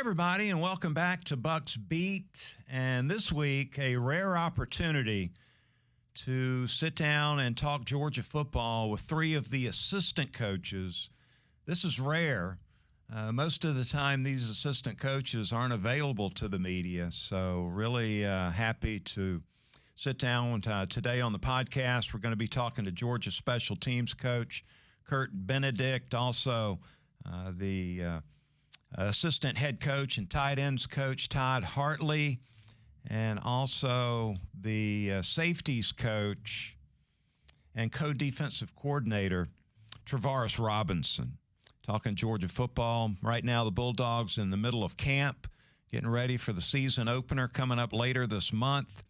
everybody, and welcome back to Bucks Beat. And this week, a rare opportunity to sit down and talk Georgia football with three of the assistant coaches. This is rare. Most of the time, these assistant coaches aren't available to the media, so really happy to sit down today on the podcast. We're going to be talking to Georgia special teams coach Kirk Benedict, also the assistant head coach and tight ends coach Todd Hartley, and also the safeties coach and co-defensive coordinator Travaris Robinson. Talking Georgia football. Right now, the Bulldogs in the middle of camp, getting ready for the season opener coming up later this month.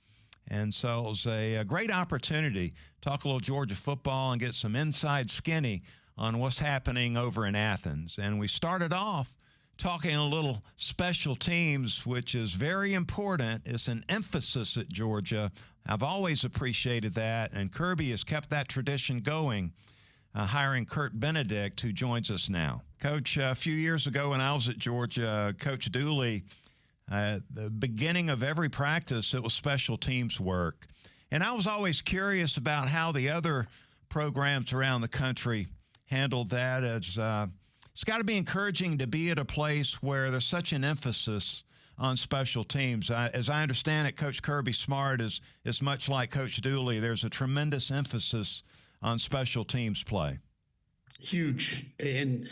And so it was a great opportunity to talk a little Georgia football and get some inside skinny on what's happening over in Athens. And we started off talking a little special teams, which is very important. It's an emphasis at Georgia. I've always appreciated that, and Kirby has kept that tradition going, hiring Kirk Benedict, who joins us now. Coach, a few years ago when I was at Georgia, Coach Dooley, at the beginning of every practice, it was special teams work. And I was always curious about how the other programs around the country handled that. It's got to be encouraging to be at a place where there's such an emphasis on special teams. As I understand it, Coach Kirby Smart is much like Coach Dooley. There's a tremendous emphasis on special teams play. Huge. And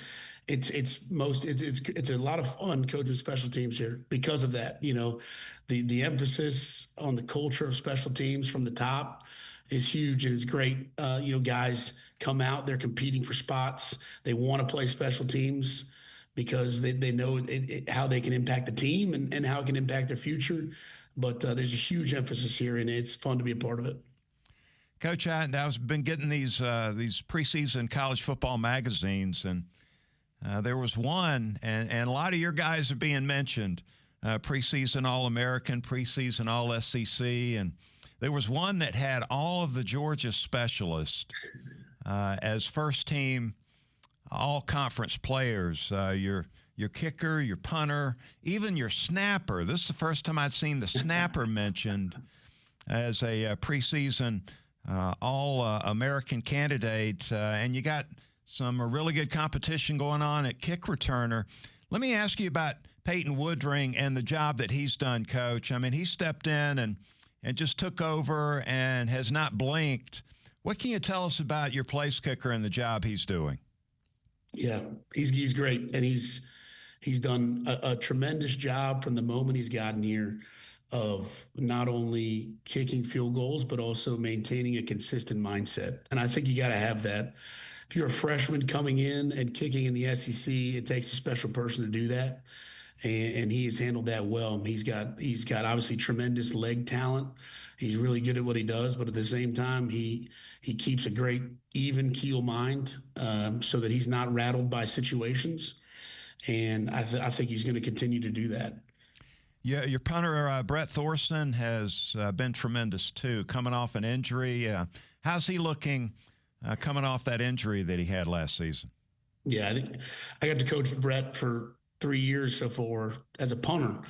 it's a lot of fun coaching special teams here because of that. You know, the emphasis on the culture of special teams from the top is huge, and it's great. Guys come out, they're competing for spots. They want to play special teams because they know how they can impact the team and how it can impact their future. But there's a huge emphasis here, and it's fun to be a part of it. Coach, I've been getting these preseason college football magazines, and there was one, and a lot of your guys are being mentioned, preseason All-American, preseason All-SEC, and there was one that had all of the Georgia specialists as first-team all-conference players, your kicker, your punter, even your snapper. This is the first time I'd seen the snapper mentioned as a preseason all-American candidate, and you got some really good competition going on at kick returner. Let me ask you about Peyton Woodring and the job that he's done, Coach. I mean, he stepped in and just took over and has not blinked. What can you tell us about your place kicker and the job he's doing? Yeah, he's great, and he's done a tremendous job from the moment he's gotten here of not only kicking field goals, but also maintaining a consistent mindset. And I think you got to have that. If you're a freshman coming in and kicking in the SEC, it takes a special person to do that. And he has handled that well. He's got obviously tremendous leg talent. He's really good at what he does, but at the same time, he keeps a great even keel mind so that he's not rattled by situations. And I think he's going to continue to do that. Yeah, your punter, Brett Thorson, has been tremendous, too, coming off an injury. How's he looking coming off that injury that he had last season? Yeah, I think I got to coach Brett for 3 years so far as a punter,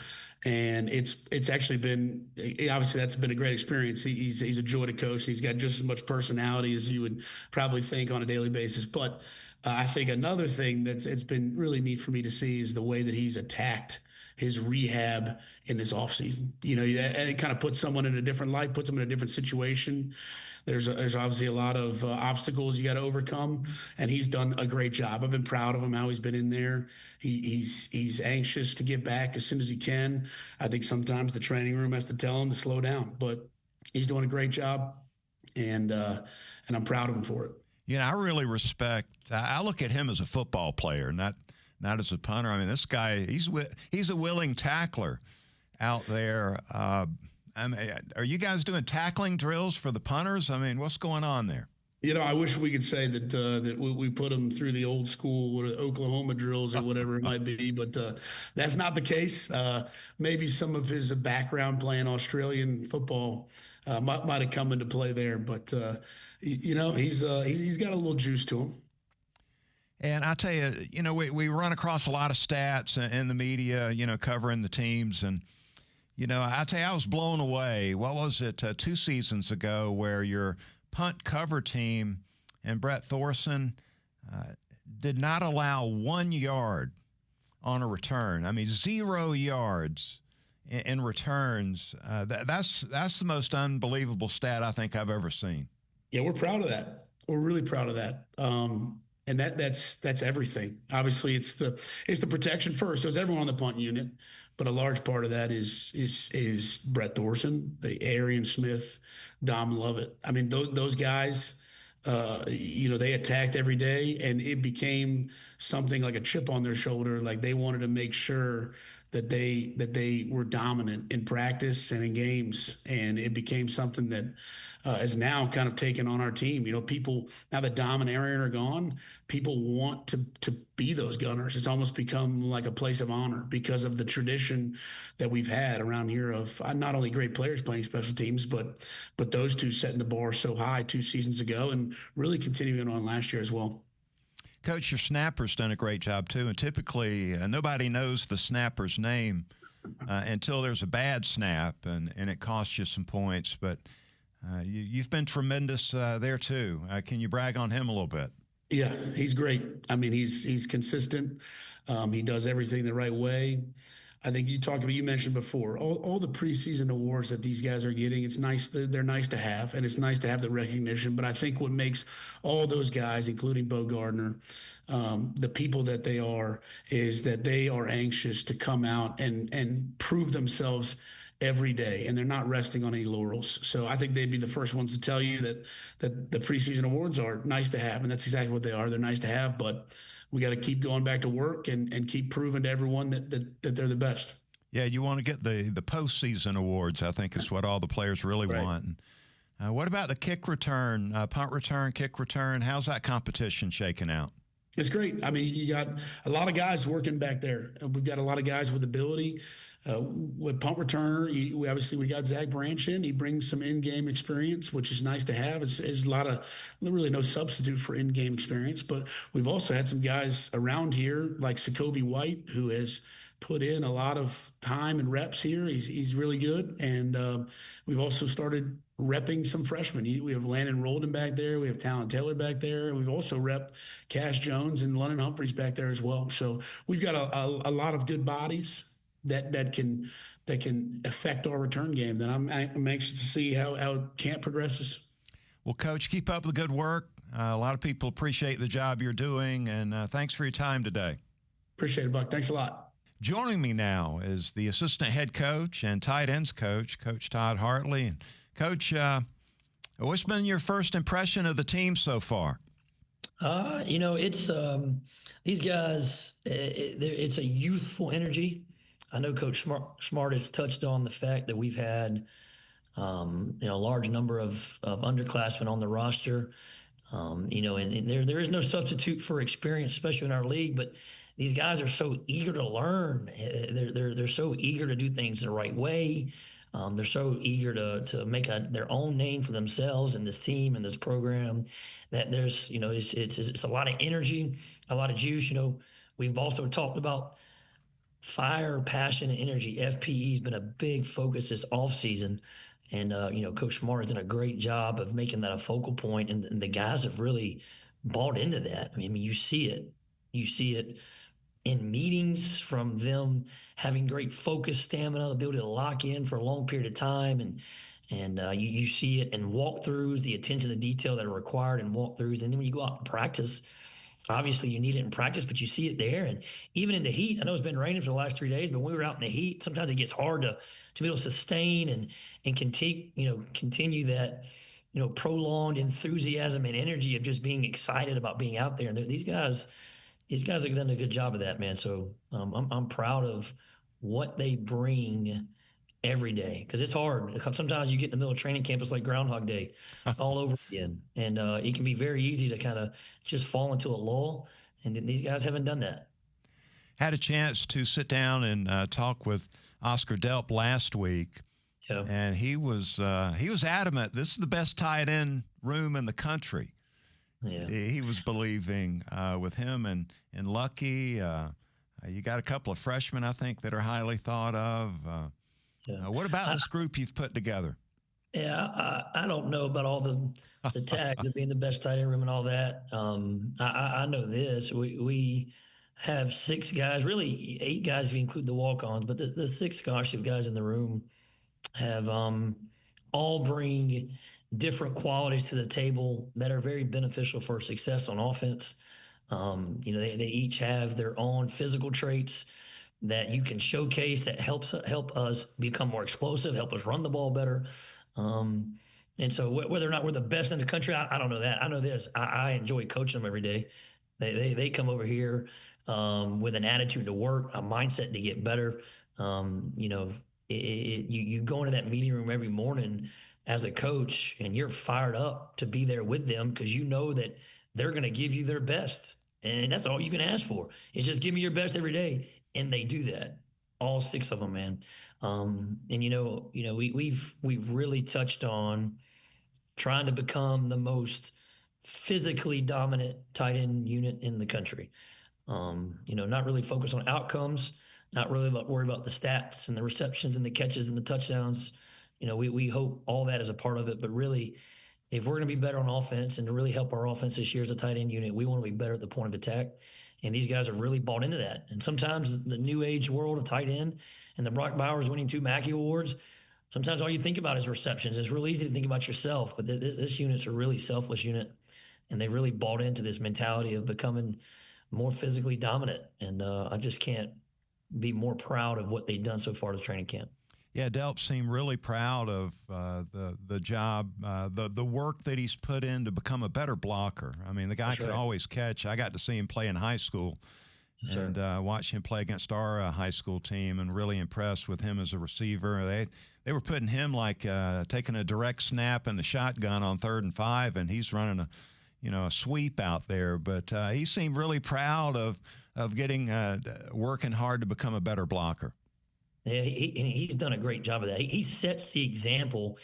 and it's actually been, obviously that's been a great experience. He's a joy to coach. He's got just as much personality as you would probably think on a daily basis. But I think another thing it's been really neat for me to see is the way that he's attacked his rehab in this offseason. You know, and it kind of puts someone in a different light, puts them in a different situation. There's obviously a lot of obstacles you got to overcome, and he's done a great job. I've been proud of him, how he's been in there. He's anxious to get back as soon as he can. I think sometimes the training room has to tell him to slow down, but he's doing a great job, and I'm proud of him for it. You know, I really respect. I look at him as a football player, not as a punter. I mean, this guy, he's a willing tackler out there. I mean, are you guys doing tackling drills for the punters? I mean, what's going on there? You know, I wish we could say that we put them through the old school Oklahoma drills or whatever it might be, but that's not the case. Maybe some of his background playing Australian football might have come into play there, but you know, he's got a little juice to him. And I tell you, we run across a lot of stats in the media, covering the teams. And, I tell you, I was blown away. What was it, 2 seasons ago, where your punt cover team and Brett Thorson did not allow 1 yard on a return. I mean, 0 yards in returns. That's the most unbelievable stat I think I've ever seen. Yeah, we're proud of that. We're really proud of that. And that's everything. Obviously, it's the protection first. So it's everyone on the punt unit, but a large part of that is Brett Thorson, the Arian Smith, Dom Lovett. I mean, those guys. They attacked every day, and it became something like a chip on their shoulder. Like they wanted to make sure that they were dominant in practice and in games, and it became something that is now kind of taken on our team. People now that Dom and Aaron are gone, people want to be those gunners. It's almost become like a place of honor because of the tradition that we've had around here of not only great players playing special teams, but those two setting the bar so high 2 seasons ago and really continuing on last year as well. Coach, your snapper's done a great job too, and typically nobody knows the snapper's name until there's a bad snap, and it costs you some points. But you've been tremendous there too. Can you brag on him a little bit? Yeah, he's great. I mean, he's consistent. He does everything the right way. I think you mentioned before, all the preseason awards that these guys are getting, it's nice. They're nice to have, and it's nice to have the recognition. But I think what makes all those guys, including Bo Gardner, the people that they are, is that they are anxious to come out and prove themselves every day, and they're not resting on any laurels. So I think they'd be the first ones to tell you that the preseason awards are nice to have, and that's exactly what they are. They're nice to have, but we got to keep going back to work and keep proving to everyone that they're the best. Yeah, you want to get the postseason awards, I think, is what all the players really want. And, what about the kick return, punt return, kick return? How's that competition shaking out? It's great. I mean, you got a lot of guys working back there. We've got a lot of guys with ability. With punt returner, we got Zach Branch in. He brings some in-game experience, which is nice to have. It's a lot of really no substitute for in-game experience. But we've also had some guys around here like Sokovie White, who has put in a lot of time and reps here. He's really good, and we've also started repping some freshmen. We have Landon Rolden back there. We have Talon Taylor back there. And we've also repped Cash Jones and London Humphreys back there as well. So we've got a lot of good bodies that can affect our return game. That I'm anxious to see how camp progresses. Well, Coach, keep up the good work. A lot of people appreciate the job you're doing, and thanks for your time today. Appreciate it, Buck. Thanks a lot. Joining me now is the assistant head coach and tight ends coach, Coach Todd Hartley. And Coach, what's been your first impression of the team so far? It's these guys. It's a youthful energy. I know Coach Smart has touched on the fact that we've had, a large number of underclassmen on the roster. And there is no substitute for experience, especially in our league. But these guys are so eager to learn. They're so eager to do things the right way. They're so eager to make their own name for themselves in this team and this program that there's, it's a lot of energy, a lot of juice. We've also talked about fire, passion, and energy. FPE has been a big focus this offseason. And, Coach Smart has done a great job of making that a focal point, and the guys have really bought into that. I mean, you see it. You see it in meetings from them having great focus, stamina, the ability to lock in for a long period of time. And you see it in walkthroughs, the attention to detail that are required in walkthroughs. And then when you go out and practice, obviously you need it in practice, but you see it there. And even in the heat, I know it's been raining for the last 3 days, but when we were out in the heat, sometimes it gets hard to be able to sustain and continue that, prolonged enthusiasm and energy of just being excited about being out there. And these guys have done a good job of that, man. So I'm proud of what they bring every day, because it's hard. Sometimes you get in the middle of training camp, it's like Groundhog Day all over again. And it can be very easy to kind of just fall into a lull. And these guys haven't done that. Had a chance to sit down and talk with Oscar Delp last week. Yeah. And he was adamant, this is the best tight end room in the country. Yeah. He was believing with him and Lucky. You got a couple of freshmen, I think, that are highly thought of. Yeah. What about this group you've put together? Yeah, I don't know about all the tags of being the best tight end room and all that. I know this. We have 6 guys, really 8 guys if you include the walk-ons, but the 6 scholarship guys in the room have all bring different qualities to the table that are very beneficial for success on offense. They each have their own physical traits that you can showcase that help us become more explosive, help us run the ball better. Um, and so whether or not we're the best in the country, I don't know that. I know this. I enjoy coaching them every day. They come over here with an attitude to work, a mindset to get better. You go into that meeting room every morning as a coach, and you're fired up to be there with them because you know that they're going to give you their best, and that's all you can ask for. Is just give me your best every day, and they do that. All 6 of them, man. And we've really touched on trying to become the most physically dominant tight end unit in the country. Not really focus on outcomes, not really worry about the stats and the receptions and the catches and the touchdowns. We hope all that is a part of it, but really, if we're going to be better on offense and to really help our offense this year as a tight end unit, we want to be better at the point of attack. And these guys have really bought into that. And sometimes the new age world of tight end and the Brock Bowers winning 2 Mackey Awards, sometimes all you think about is receptions. It's real easy to think about yourself, but this unit's a really selfless unit. And they really bought into this mentality of becoming more physically dominant. And I just can't be more proud of what they've done so far this training camp. Yeah, Delp seemed really proud of the job, the work that he's put in to become a better blocker. I mean, the guy could always catch. I got to see him play in high school and watch him play against our high school team, and really impressed with him as a receiver. They were putting him like taking a direct snap in the shotgun on 3rd and 5, and he's running a sweep out there. But he seemed really proud of getting working hard to become a better blocker. Yeah, he's done a great job of that. He sets the example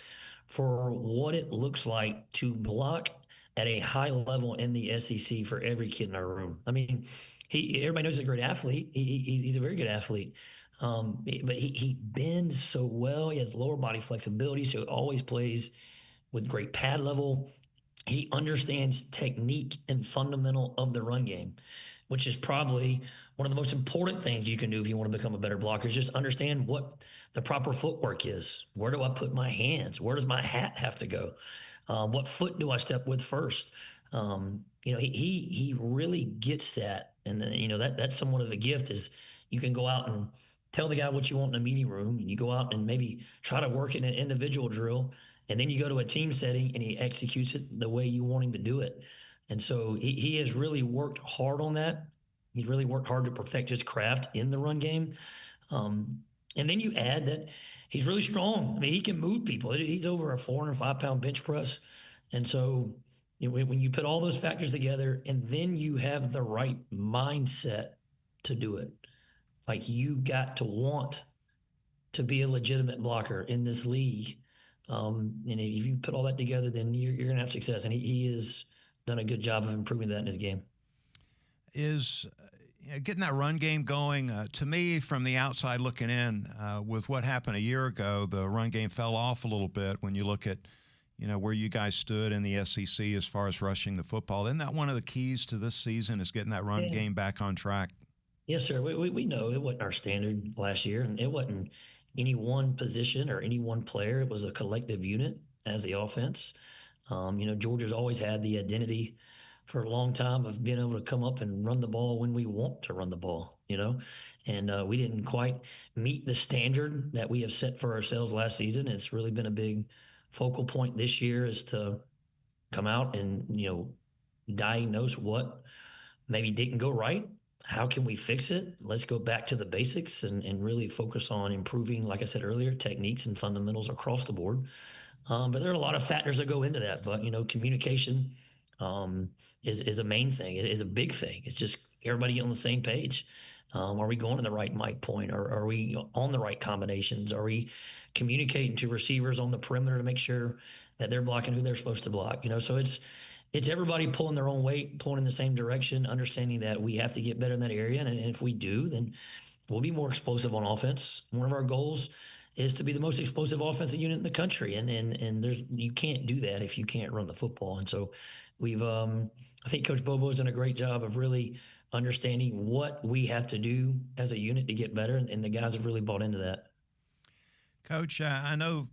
for what it looks like to block at a high level in the SEC for every kid in our room. I mean, everybody knows he's a great athlete. He's a very good athlete. But he bends so well. He has lower body flexibility, so he always plays with great pad level. He understands technique and fundamental of the run game, which is probably one of the most important things you can do if you want to become a better blocker, is just understand what the proper footwork is. Where do I put my hands? Where does my hat have to go? What foot do I step with first? He really gets that. And then, that's somewhat of a gift, is you can go out and tell the guy what you want in a meeting room, and you go out and maybe try to work in an individual drill, and then you go to a team setting and he executes it the way you want him to do it. And so he has really worked hard on that. He's really worked hard to perfect his craft in the run game. And then you add that he's really strong. I mean, he can move people. He's over a 405-pound bench press. And so when you put all those factors together, and then you have the right mindset to do it, like you got to want to be a legitimate blocker in this league. And if you put all that together, then you're going to have success. And he has done a good job of improving that in his game. Is getting that run game going, to me, from the outside looking in, with what happened a year ago, the run game fell off a little bit when you look at, where you guys stood in the SEC as far as rushing the football. Isn't that one of the keys to this season, is getting that run game back on track? Yes, sir. We know it wasn't our standard last year, and it wasn't any one position or any one player. It was a collective unit as the offense. Georgia's always had the identity for a long time of being able to come up and run the ball when we want to run the ball, and we didn't quite meet the standard that we have set for ourselves last season. It's really been a big focal point this year, is to come out and, diagnose what maybe didn't go right. How can we fix it? Let's go back to the basics and really focus on improving, like I said earlier, techniques and fundamentals across the board. But there are a lot of factors that go into that. But, communication is a main thing. It is a big thing. It's just everybody getting on the same page. Are we going to the right mic point? Or are we on the right combinations? Are we communicating to receivers on the perimeter to make sure that they're blocking who they're supposed to block? So it's everybody pulling their own weight, pulling in the same direction, understanding that we have to get better in that area. And if we do, then we'll be more explosive on offense. One of our goals is to be the most explosive offensive unit in the country. And there's, you can't do that if you can't run the football. And so we've, I think Coach Bobo's done a great job of really understanding what we have to do as a unit to get better. And the guys have really bought into that. Coach, I know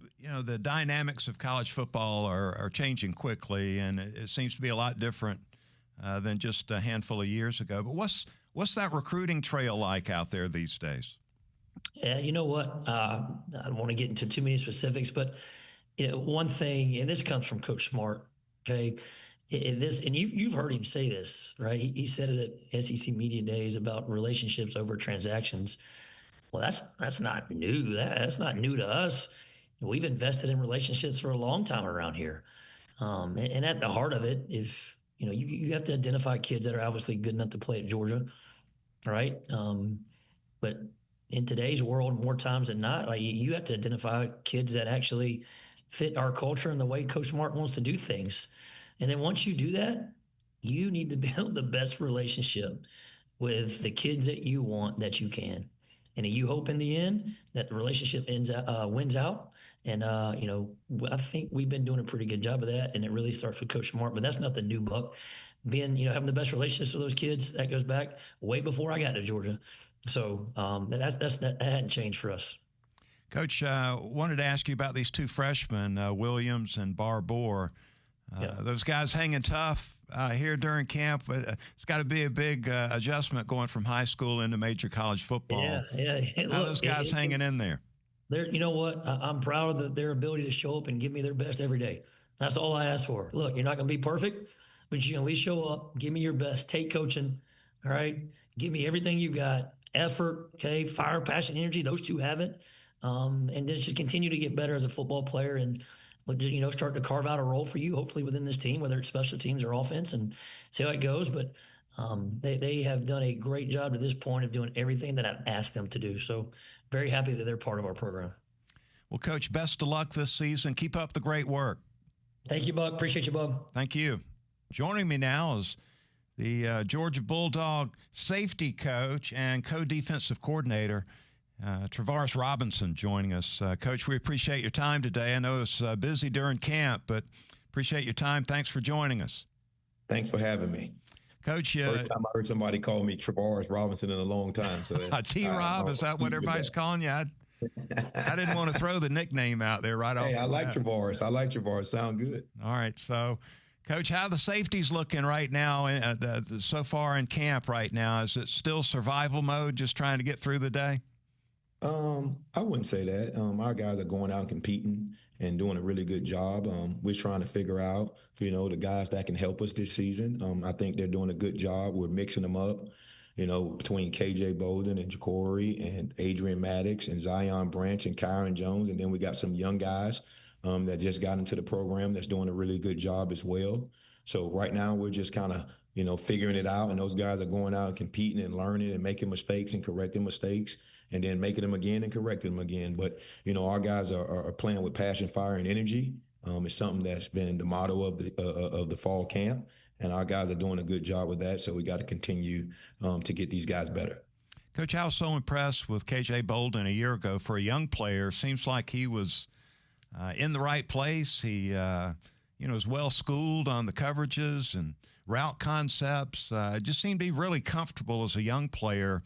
the dynamics of college football are changing quickly, and it seems to be a lot different than just a handful of years ago. But what's that recruiting trail like out there these days? Yeah, you know what? I don't want to get into too many specifics, but one thing, and this comes from Coach Smart. Okay, this, and you've heard him say this, right? He said it at SEC Media Days about relationships over transactions. Well, that's not new. That's not new to us. We've invested in relationships for a long time around here. And at the heart of it, if you have to identify kids that are obviously good enough to play at Georgia, right? But in today's world, more times than not, like you have to identify kids that actually fit our culture and the way Coach Smart wants to do things. And then once you do that, you need to build the best relationship with the kids that you want that you can. And you hope in the end that the relationship wins out. And, I think we've been doing a pretty good job of that. And it really starts with Coach Smart, but that's nothing new, Buck. Being, having the best relationships with those kids, that goes back way before I got to Georgia. So that hadn't changed for us. Coach, wanted to ask you about these two freshmen, Williams and Barbour. Those guys hanging tough here during camp. It's got to be a big adjustment going from high school into major college football. Yeah. How are those guys hanging in there? You know what? I'm proud of their ability to show up and give me their best every day. That's all I ask for. Look, you're not going to be perfect, but you can at least show up, give me your best, take coaching, all right? Give me everything you got, effort, okay, fire, passion, energy. Those two have it. And then just continue to get better as a football player and, start to carve out a role for you, hopefully within this team, whether it's special teams or offense, and see how it goes. But they have done a great job to this point of doing everything that I've asked them to do. So very happy that they're part of our program. Well, Coach, best of luck this season. Keep up the great work. Thank you, Buck. Appreciate you, Bob. Thank you. Joining me now is the Georgia Bulldog safety coach and co-defensive coordinator, Travaris Robinson, joining us. Coach, we appreciate your time today. I know it's busy during camp, but appreciate your time. Thanks for joining us. Thanks for having me. Coach, first time I heard somebody call me Travaris Robinson in a long time. So T-Rob, is that what everybody's calling you? I didn't want to throw the nickname out there right off. Hey, I like Travaris. Sound good. All right. So, Coach, how are the safeties looking right now so far in camp right now? Is it still survival mode, just trying to get through the day? I wouldn't say that. Our guys are going out and competing and doing a really good job. We're trying to figure out, the guys that can help us this season. I think they're doing a good job. We're mixing them up, between KJ Bolden and Jacory and Adrian Maddox and Zion Branch and Kyron Jones. And then we got some young guys that just got into the program that's doing a really good job as well. So right now we're just kind of, figuring it out. And those guys are going out and competing and learning and making mistakes and correcting mistakes, and then making them again and correcting them again. But, our guys are playing with passion, fire, and energy. It's something that's been the motto of the fall camp, and our guys are doing a good job with that. So we got to continue to get these guys better. Coach, I was so impressed with KJ Bolden a year ago. For a young player, seems like he was in the right place. He, was well-schooled on the coverages and route concepts. Just seemed to be really comfortable as a young player.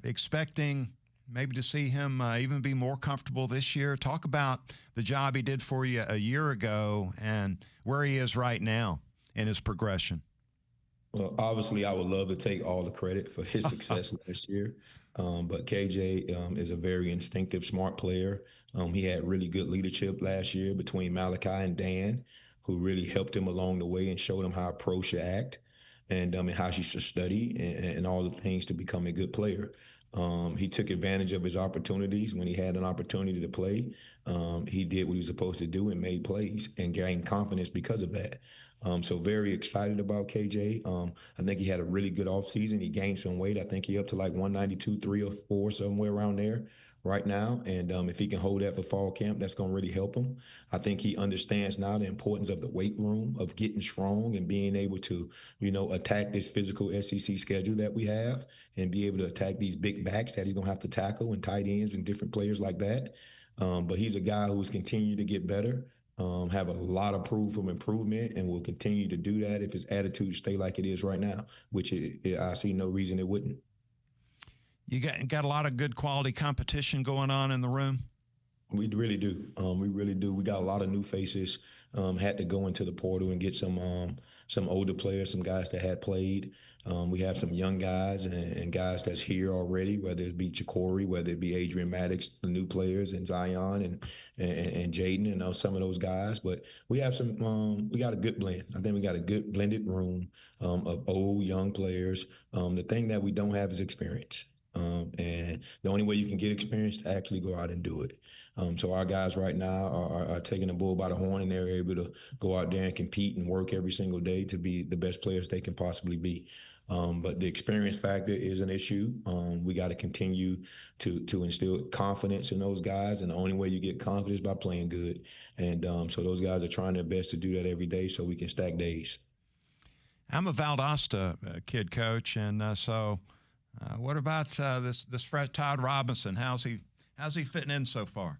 Expecting maybe to see him even be more comfortable this year. Talk about the job he did for you a year ago and where he is right now in his progression. Well, obviously, I would love to take all the credit for his success last year. But KJ is a very instinctive, smart player. He had really good leadership last year between Malachi and Dan, who really helped him along the way and showed him how a pro should act. And how she should study and all the things to become a good player. He took advantage of his opportunities when he had an opportunity to play. He did what he was supposed to do and made plays and gained confidence because of that. So very excited about KJ. I think he had a really good offseason. He gained some weight. I think he up to like 192, 3 or 4, somewhere around there. right now. And if he can hold that for fall camp, that's going to really help him. I think he understands now the importance of the weight room, of getting strong and being able to, attack this physical SEC schedule that we have and be able to attack these big backs that he's going to have to tackle and tight ends and different players like that. But he's a guy who's continued to get better, have a lot of proof of improvement, and will continue to do that if his attitude stay like it is right now, which I see no reason it wouldn't. You got a lot of good quality competition going on in the room? We really do. We really do. We got a lot of new faces. Had to go into the portal and get some older players, some guys that had played. We have some young guys and guys that's here already, whether it be Ja'Cory, whether it be Adrian Maddox, the new players, and Zion and Jaden and some of those guys. But we have we got a good blend. I think we got a good blended room of old, young players. The thing that we don't have is experience. And the only way you can get experience is to actually go out and do it. So our guys right now are taking the bull by the horn, and they're able to go out there and compete and work every single day to be the best players they can possibly be. But the experience factor is an issue. We got to continue to instill confidence in those guys, and the only way you get confidence is by playing good. And so those guys are trying their best to do that every day so we can stack days. I'm a Valdosta kid, Coach, and so what about this Fred Todd Robinson? How's he fitting in so far?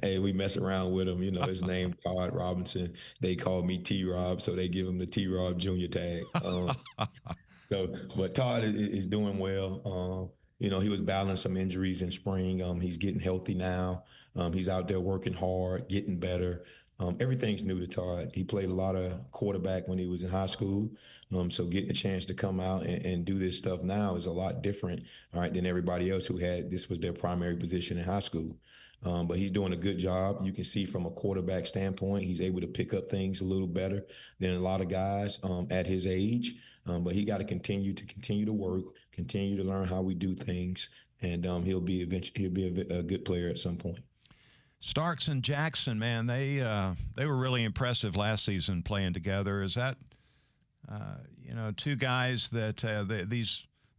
Hey, we mess around with him. His name Todd Robinson. They call me T-Rob, so they give him the T-Rob Jr. tag. But Todd is doing well. He was battling some injuries in spring. He's getting healthy now. He's out there working hard, getting better. Everything's new to Todd. He played a lot of quarterback when he was in high school. So getting a chance to come out and do this stuff now is a lot different, all right, than everybody else who had this was their primary position in high school. But he's doing a good job. You can see from a quarterback standpoint, he's able to pick up things a little better than a lot of guys at his age. But he got to continue to work, continue to learn how we do things, and he'll be a good player at some point. Starks and Jackson, man, they were really impressive last season playing together. Is that two guys that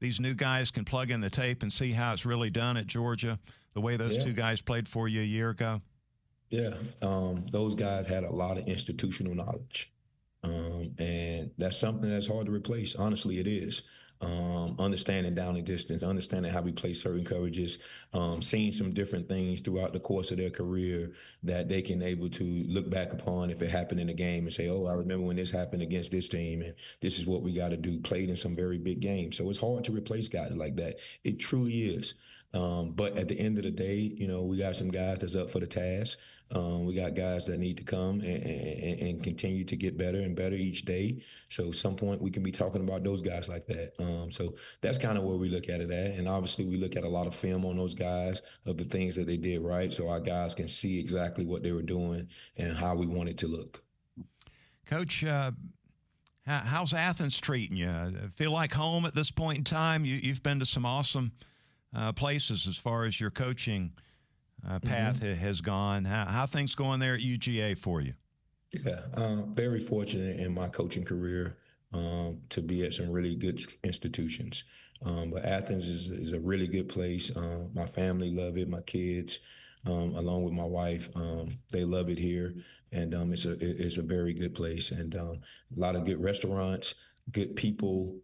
these new guys can plug in the tape and see how it's really done at Georgia, the way those two guys played for you a year ago? Yeah, those guys had a lot of institutional knowledge, and that's something that's hard to replace. Honestly, it is. Understanding down and distance, understanding how we play certain coverages, seeing some different things throughout the course of their career that they can able to look back upon if it happened in a game and say, oh, I remember when this happened against this team and this is what we got to do, played in some very big games. So it's hard to replace guys like that. It truly is. But at the end of the day, we got some guys that's up for the task. We got guys that need to come and continue to get better and better each day. So at some point we can be talking about those guys like that. So that's kind of where we look at it at. And obviously we look at a lot of film on those guys of the things that they did right. So our guys can see exactly what they were doing and how we want it to look. Coach, how's Athens treating you? Feel like home at this point in time? You've been to some awesome places as far as your coaching path has gone. How things going there at UGA for you? Yeah, very fortunate in my coaching career to be at some really good institutions. But Athens is a really good place. My family love it. My kids, along with my wife, they love it here. And it's a very good place. And a lot of good restaurants, good people.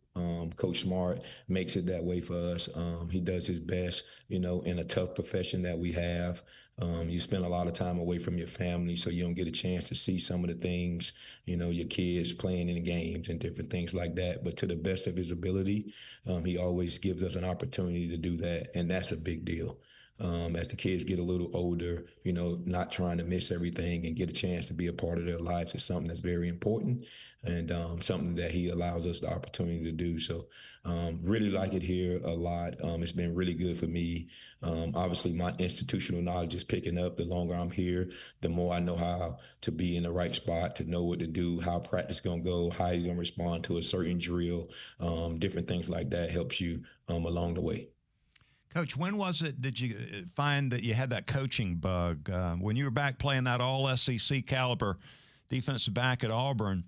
Coach Smart makes it that way for us. He does his best, in a tough profession that we have. You spend a lot of time away from your family, so you don't get a chance to see some of the things, your kids playing in the games and different things like that. But to the best of his ability, he always gives us an opportunity to do that, and that's a big deal. As the kids get a little older, not trying to miss everything and get a chance to be a part of their lives is something that's very important and something that he allows us the opportunity to do. So really like it here a lot. It's been really good for me. Obviously, my institutional knowledge is picking up. The longer I'm here, the more I know how to be in the right spot, to know what to do, how practice is going to go, how you're going to respond to a certain drill, different things like that helps you along the way. Coach, when was it did you find that you had that coaching bug? When you were back playing that all-SEC caliber defensive back at Auburn,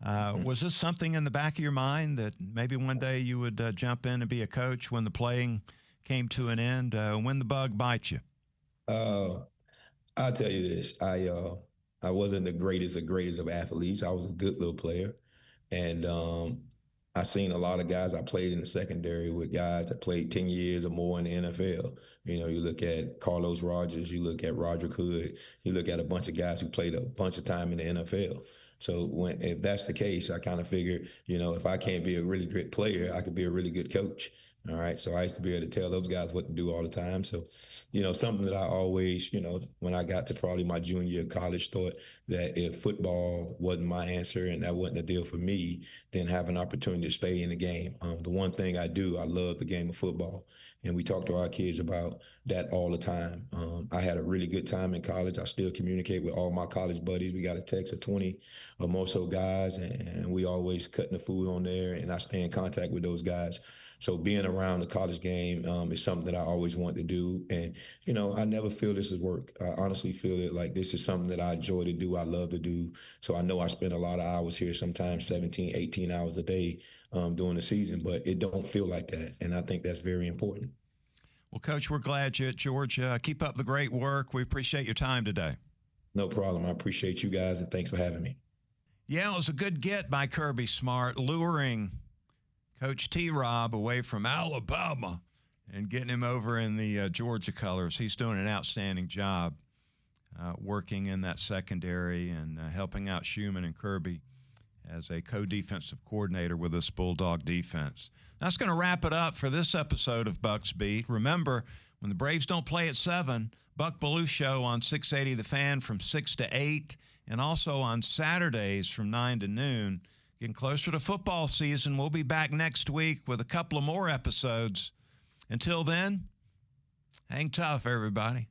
was this something in the back of your mind that maybe one day you would jump in and be a coach when the playing came to an end. When the bug bites you? I'll tell you this. I wasn't the greatest of athletes. I was a good little player. And I seen a lot of guys. I played in the secondary with guys that played 10 years or more in the NFL. You know, you look at Carlos Rogers, you look at Roderick Hood, you look at a bunch of guys who played a bunch of time in the NFL. So if that's the case, I kind of figured, you know, if I can't be a really great player, I could be a really good coach. All right. So I used to be able to tell those guys what to do all the time. So, you know, something that I always, you know, when I got to probably my junior year of college, thought that if football wasn't my answer and that wasn't a deal for me, then have an opportunity to stay in the game. The one thing I love the game of football. And we talk to our kids about that all the time. I had a really good time in college. I still communicate with all my college buddies. We got a text of 20 or more so guys, and we always cutting the food on there, and I stay in contact with those guys. So being around the college game is something that I always want to do. And, you know, I never feel this is work. I honestly feel it like this is something that I enjoy to do. I love to do. So I know I spend a lot of hours here, sometimes 17, 18 hours a day during the season, but it don't feel like that. And I think that's very important. Well, Coach, we're glad you're at Georgia. Keep up the great work. We appreciate your time today. No problem. I appreciate you guys, and thanks for having me. Yeah, it was a good get by Kirby Smart, luring Coach T-Rob away from Alabama and getting him over in the Georgia colors. He's doing an outstanding job working in that secondary and helping out Schumann and Kirby as a co-defensive coordinator with this Bulldog defense. That's going to wrap it up for this episode of Bucks Beat. Remember, when the Braves don't play at 7, Buck Belue Show on 680 The Fan from 6 to 8, and also on Saturdays from 9 to noon. Getting closer to football season. We'll be back next week with a couple of more episodes. Until then, hang tough, everybody.